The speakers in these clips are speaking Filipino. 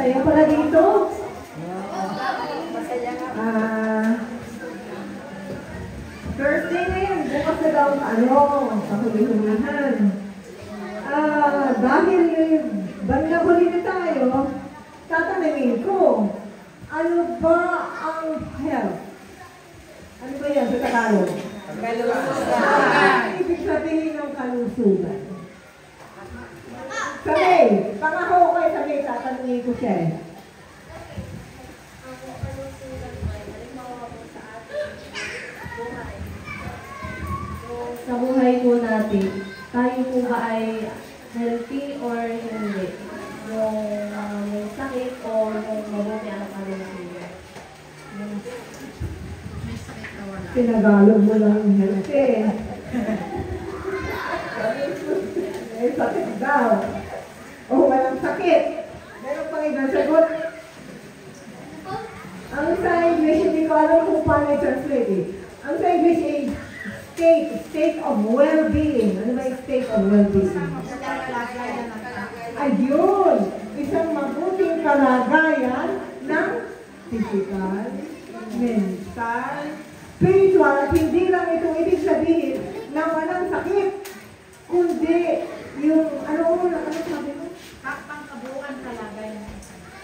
Masaya pala dito. Thursday na yun. Bukas na daw kahulihan. Dahil bandang huli na tayo, tatanungin ko, ano ba ang health? Ano ba yan sa Tagalog? Kalusugan. Ibig sabihin ng kalusugan. Sabi, pangako kayo sabi, tatanungin ko siya. Ang kalusugan mo ay halimbawa po sa ating buhay. Sa buhay po natin, tayo po ba ay healthy or hindi? Yung may sakit o yung mabuti ang kalusugan? Tinagalog mo lang yung healthy. May sakit daw. O walang sakit. Meron pang ibang sagot. Ang sa English, hindi ko alam kung paano i-translate eh. Ang sa English ay state of well-being. Ano ba yung state of well-being? Ayun! Isang mabuting kalagayan ng physical, mental, spiritual, at hindi lang ito ibig sabihin na walang sakit, kundi yung, ano sabi mo? Pangkabuuan kalagayan.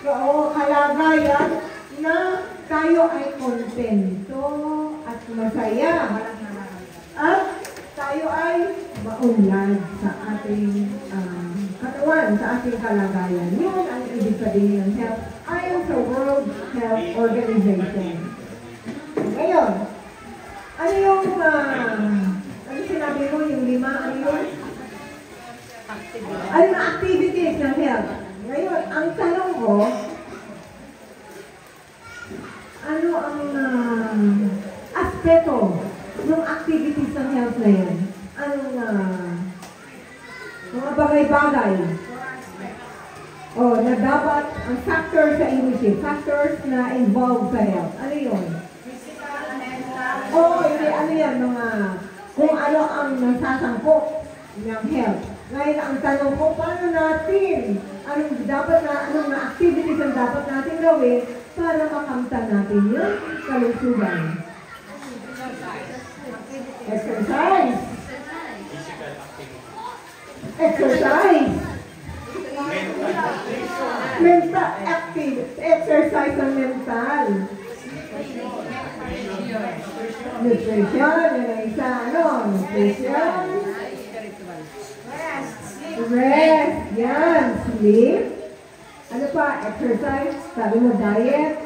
Oo, kalagayan na tayo ay kontento at masaya. At tayo ay maunlad sa ating katawan, sa ating kalagayan. Yun ang ibig sabihin ng health ayon sa World Health Organization. Ngayon, ano yung, ano sinabi mo, yung 5, ano yun? Ano yung activities ng health? Ngayon, ang tanong ko, ano ang aspeto ng activities ng health na yun? Anong mga bagay-bagay? Na dapat, ang factors sa English, factors na involved sa health. Ano yun? Ano yan, kung ano ang nasasangkot ng health. Ngayon, ang tanong ko, paano natin, anong activities ang dapat natin gawin para makamtan natin yung kalusugan? Exercise. Exercise. Mental active. Exercise ang mental. Nutrition. Yan ang isa. Nutrition. Rest. Yan. Sleep. Ano pa? Exercise. Sabi mo diet.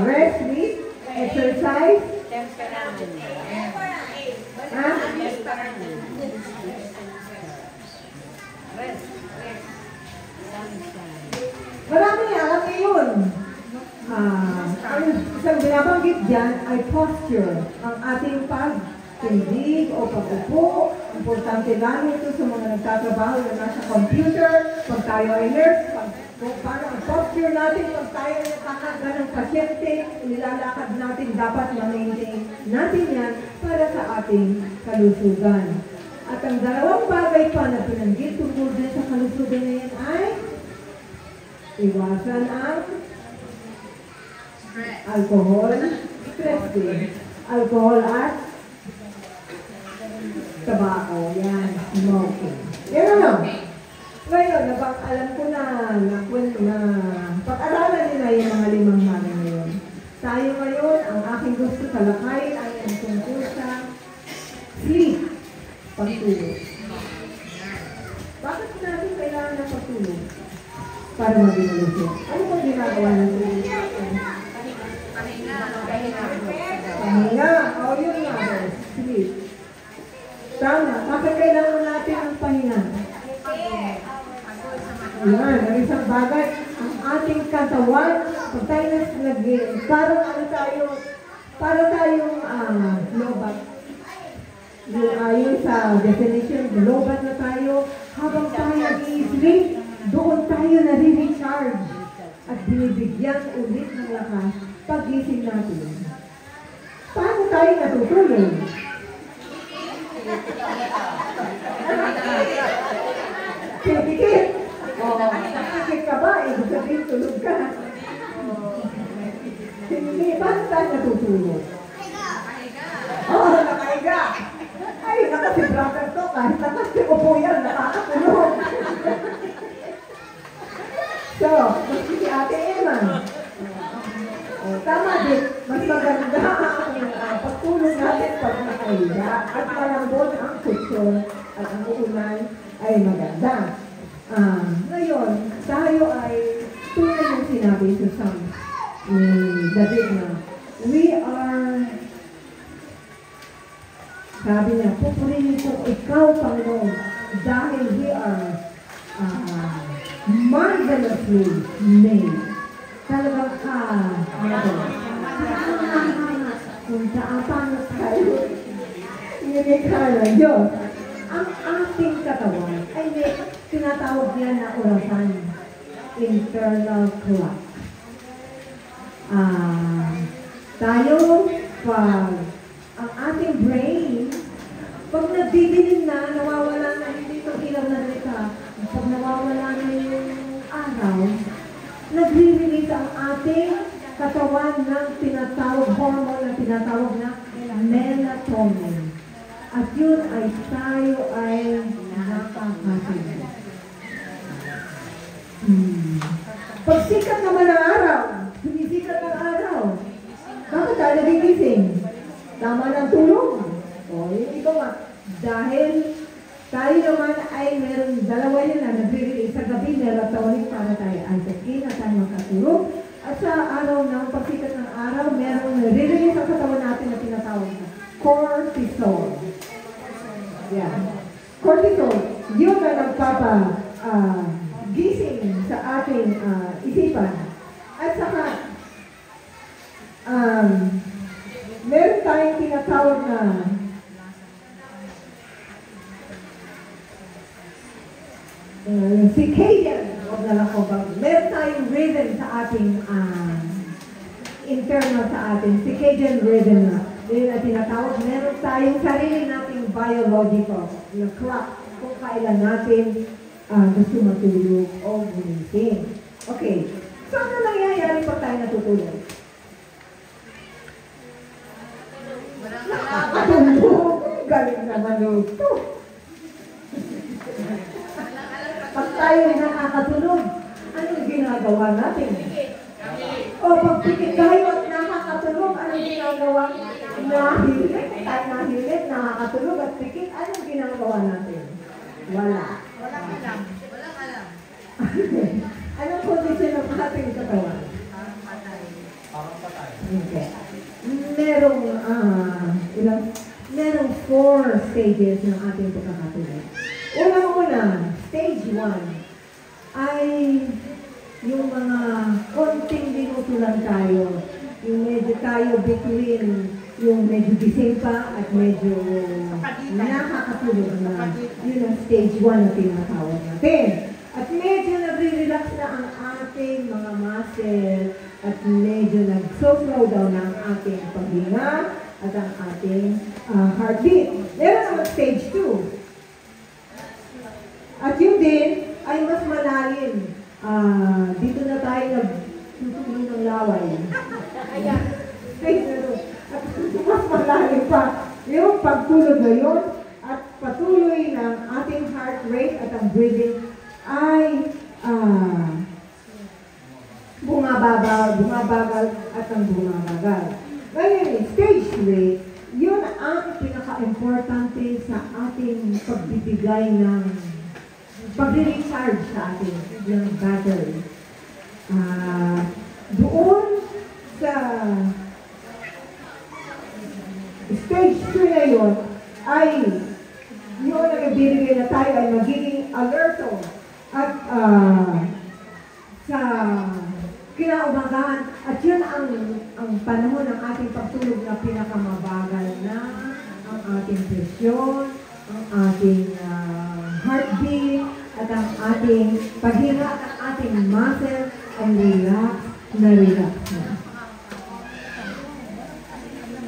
Rest, sleep. Exercise. Marami alam niyo yun. Ang isang binabanggit dyan ay posture. Ang ating pagtindig o pag-upo. Importante lalo ito sa mga nagtatrabaho na nasa computer. Pag tayo ay nurse, kung paano ang posture natin, pag tayo ay nakakaga ng pasyente, nilalakad natin, dapat ma-maintain natin yan para sa ating kalusugan. At ang dalawang bagay pa na pinanggit tungkol din sa kalusugan na yan ay iwasan ang alcohol, stress din. Alcohol at tabako. Yan, smoking. Yan ano? Ngayon, alam ko na pag-aralan nila yung mga 5 bagay ngayon. Tayo ngayon, ang aking gusto talakayin ay ang tungkol sa sleep, pagtulog. Bakit natin kailangan ng pagtulog? Para maging malusog. Ano bang ginagawa natin? Pahinga. Yun nga. Sleep. Tama. Bakit kailangan natin ang pahinga? Yan, ang isang bagay, ang ating katawan, pag tayo parang para tayong lobat. Yun sa definition, lobat na tayo, habang tayo nag-i-sleep, doon tayo nare-recharge at binibigyan ulit ng lakas pag-gising natin. Paano tayo natutulog? Pipikit. Nakikit ka ba? Ibig sabihin tulog Hindi, paano tayo natutulog? Oo, nakahiga. Ay, si brother to, kahit nakasiupo yan, nakakatulog. So, si Ate Emma. Tama din, mas maganda ang pagtulog natin pag nakahiga at malambot ang kutsyon at ang uunan ay maganda. Ngayon, tayo ay tunay yung sinabi sa Psalm ni David na we are, sabi niya, pupurihin ko ikaw, Panginoon, dahil we are marvelously made. Talagang kung saan tayo inikha ng Diyos. Ang ating katawan ay may tinatawag niya na orasan, internal clock. Tayo, pag ang ating brain, pag nagdidilim na, nawawala na, hindi ito ilaw na rita, pag nawawala na yung araw, nagre-release ang ating katawan ng tinatawag hormone na tinatawag na melatonin. At yun ay tayo ay nakakasig. Pag sikat naman ang araw, sumisikat ang araw, bakit tayo nagigising? Tama ng tulog. O, yung iba nga, dahil tayo naman ay meron dalawa yun na nagre-release sa gabi, melatonin para tayo ay sakin at tayo makatulog. At sa araw ng pagsikat ng araw, meron nagre-release ang katawan natin na tinatawag na cortisol. Yan. Cortisol, yun na nagpapa-gising sa ating isipan. At saka, meron tayong tinatawag na circadian, meron tayong rhythm sa ating internal sa ating circadian rhythm na yun na tinatawag. Meron tayong sarili nating biological na clock kung kailan natin gusto matulog o gumising. Okay. So, ano nangyayari pag tayo natutulog? Nakakatulog. Galing naman ito. Pag tayo nakakatulog, anong ginagawa natin? O pag pikit tayo at nakakatulog, anong ginagawa? Nahilit, tayo nahilit, nakakatulog at pikit, anong ginagawa natin? Wala. Walang alam. Walang alam. Anong kondisyon ng ating katawan? Parang patay. Okay. Merong 4 stages ng ating pagkakatulog. Unang-una, stage 1 ay yung mga konting minuto lang tayo. Yung medyo tayo between yung medyo gising pa at medyo nakakatulog na. Yun ang stage 1 na tinatawag natin. At medyo nagre-relax na ang ating mga muscle at medyo nag-slow down ang ating paghinga at ang ating heartbeat. Meron naman stage 2. At yun din ay mas malalim. Dito na tayo nagtutulong ng laway. Ayan. At mas malalim pa. Yung pagtulog na yun at patuloy ng ating heart rate at ang breathing ay bumabagal at ang bumabagal. Ngayon, stage 3, yun ang pinaka-importante sa ating pagbibigay ng pag-recharge sa ating yung battery. Doon sa stage 3 na yun ay yun ang ibibigay na tayo ay magiging alerto at sa kinaumagahan at yun ang panahon ng ating pagtulog na pinakamabagal na ang ating presyon, ang ating heartbeat at ang ating paghinga at ang ating muscle ay relax na.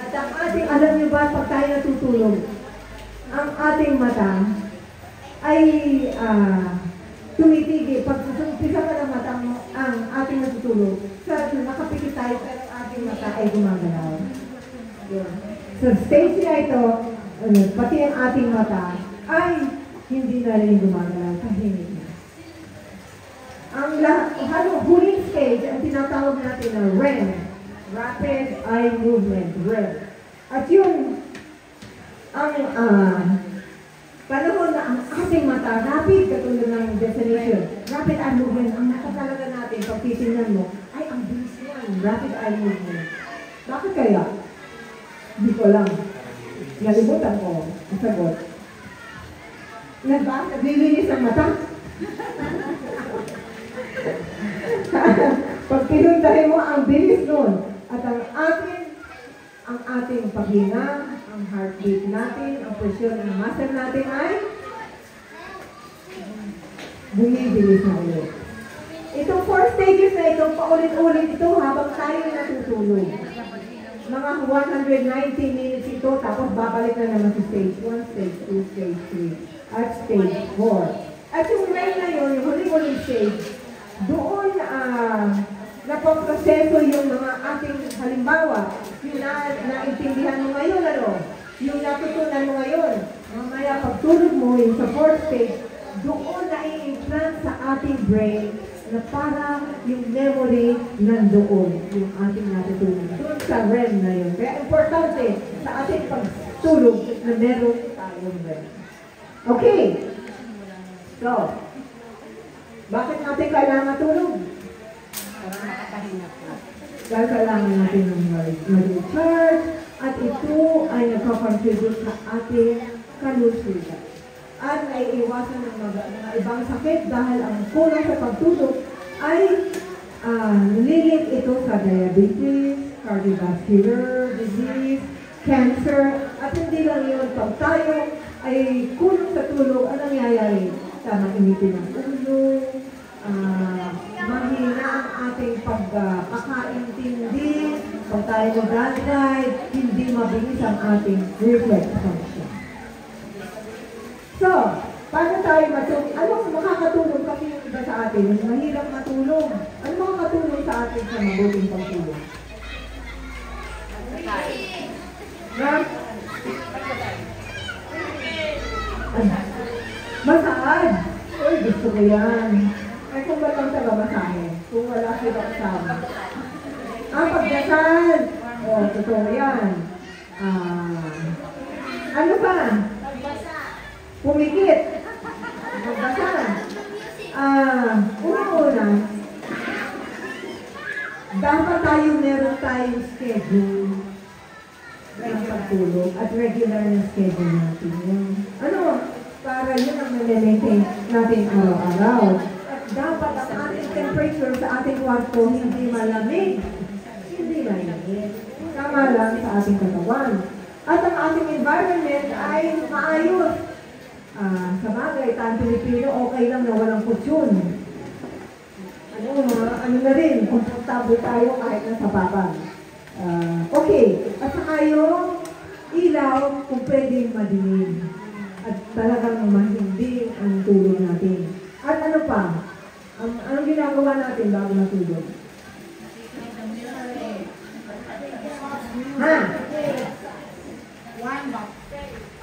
At ang ating, alam niyo ba, pag tayo natutulog, ang ating mata ay tumitigil. Pag umpisa pa ng mata ang ating natutulog, sa nakapikit tayo pero ang ating mata ay gumagalaw. Yun. Sa stage na ito, pati ang ating mata ay hindi na rin gumagalaw, tahimik na. Ang huling stage, ang tinatawag natin na REM, Rapid Eye Movement, REM. At yun, ang panahon na ang ating mata, rapid, katulad ng definition, rapid eye movement, ang mata talaga natin, pag titingnan mo, ay ang bilis yan, rapid eye movement. Bakit kaya? Hindi ko lang. Nalimutan ko ang sagot. Naglilinis ang mata? Pag pinuntahin mo, ang bilis nun. At ang ating paghinga, ang heartbeat natin, ang presyon ng muscle natin ay bumibilis na ulit. Itong 4 stages na ito, paulit-ulit ito habang tayo natutulog. Mga 190 minutes ito, tapos babalik na naman sa stage 1, stage 2, stage 3, at stage 4. At yung REM na yun, yung huling stage, doon napoproseso yung mga ating halimbawa, yung naintindihan mo ngayon, yung natutunan mo ngayon. Mamaya pagtulog mo, yung sa 4th stage, doon na-i-implant sa ating brain na parang yung memory nandoon, yung ating natutunan. Doon sa REM na yun. Kaya importante sa ating pagtulog na meron tayong REM. Okay. So, bakit natin kailangan matulog? Para makatahinga po. Dahil kailangan natin ng mag-recharge at ito ay nagko-contribute sa ating kalusugan. At naiiwasan ng mga ibang sakit dahil ang kulang sa pagtulog ay lilit ito sa diabetes, cardiovascular disease, cancer, at hindi lang yun. Pag tayo ay kulang sa tulog, anong nangyayari? Tamang initin ng ulo, mahina ang ating pagkakaintindi, pag tayo mag-drive, hindi mabilis ang ating reflex function. So, paano tayo matulog? Anong makakatulong kasi yung iba sa atin? Yung mahirap matulog. Ano makakatulong sa atin sa mabuting pagtulog? Masaad. Uy, gusto ko yan. Ay, kung walang taga-masahe. Kung wala sila kasama. Pagdasal. Totoo yan. Ano ba? Pumikit. Magbasa. Una-una, dapat meron tayong schedule ng pagtulog at regular na schedule natin. Para yun ang nalilmaintain natin araw-araw. At dapat ang ating temperature sa ating kwarto hindi malamig. Hindi malamig. Tama lang sa ating katawan. At ang ating environment ay maayos. Sa bagay, tayong Pilipino, okay lang na walang kutsyon. Ano na rin, komportable tayo kahit nasa papan. Okay. At saka yung ilaw, kung pwedeng madilim. At talagang mahindi ang tulog natin. At ano pa? Anong ginagawa natin bago matulog?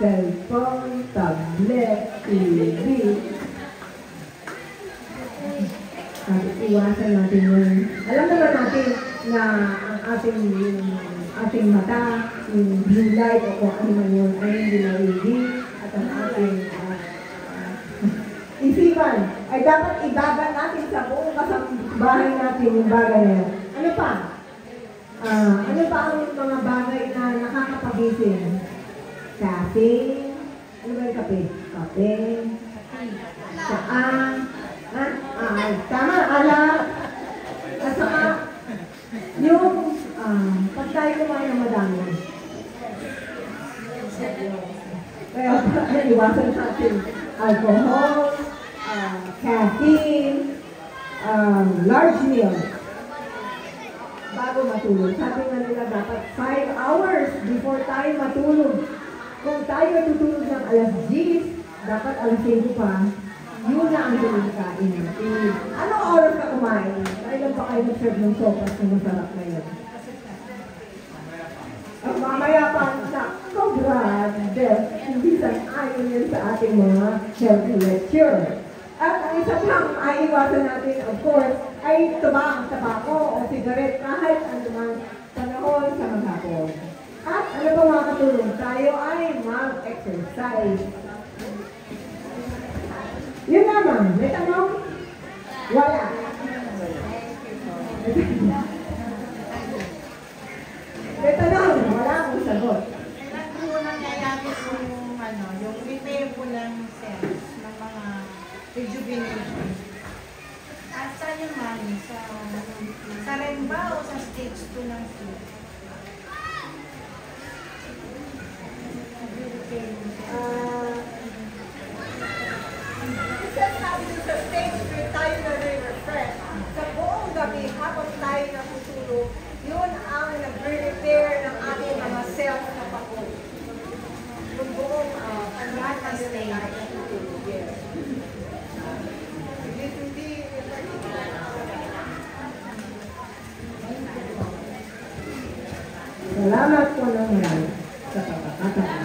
Cellphone, tablet, TV. Iwasan natin yun. Alam naman natin na ang ating mata, yung blue light o kung ano man yun, ay hindi narinig. At ang ating isipan ay dapat ibaban natin sa buong kasambahay natin yung bagay na yan. Ano pa? Ano pa ang mga bagay na nakakapagising? Kape. Ano ba yung kape? Kape. Saan? Tama, alak. At saka, yung pag tayo kumain ng madami. Kaya iwasan natin alcohol, caffeine, large meal. Bago matulog. Sabi nga nila dapat 5 hours before tayo matulog. Kung tayo tutulog ng alas 10, dapat alas 5 pa, yun na ang tulog-kain natin. Anong oras ka kumain? Kailan pa kayo nag-serve ng sopas na masarap na yun? Mamaya pa na cobra death, hindi sang-ayon yan sa ating mga health lecture. At ang isa pang aiwasan natin, of course, ay tabako o sigaret kahit anumang panahon sa maghapon. At ano pa mga katulong? Tayo ay mag-exercise. Yun naman, may tanong? Wala. May tanong, wala akong sagot. Kailan po nangyayari yung repair po ng cells, ng mga rejuvenation? At saan yung mali? Sa REM ba o sa stage 2 ng sleep? Sabi sa stage 3 tayo na re-refresh. Sa buong gabi, habang tayo natutulog, yun ang nagre-repair ng ating mga cells na pako. Yung buong lahat ng stage natutulog. Yes. Hindi. Salamat po ng marami sa pagkakataon.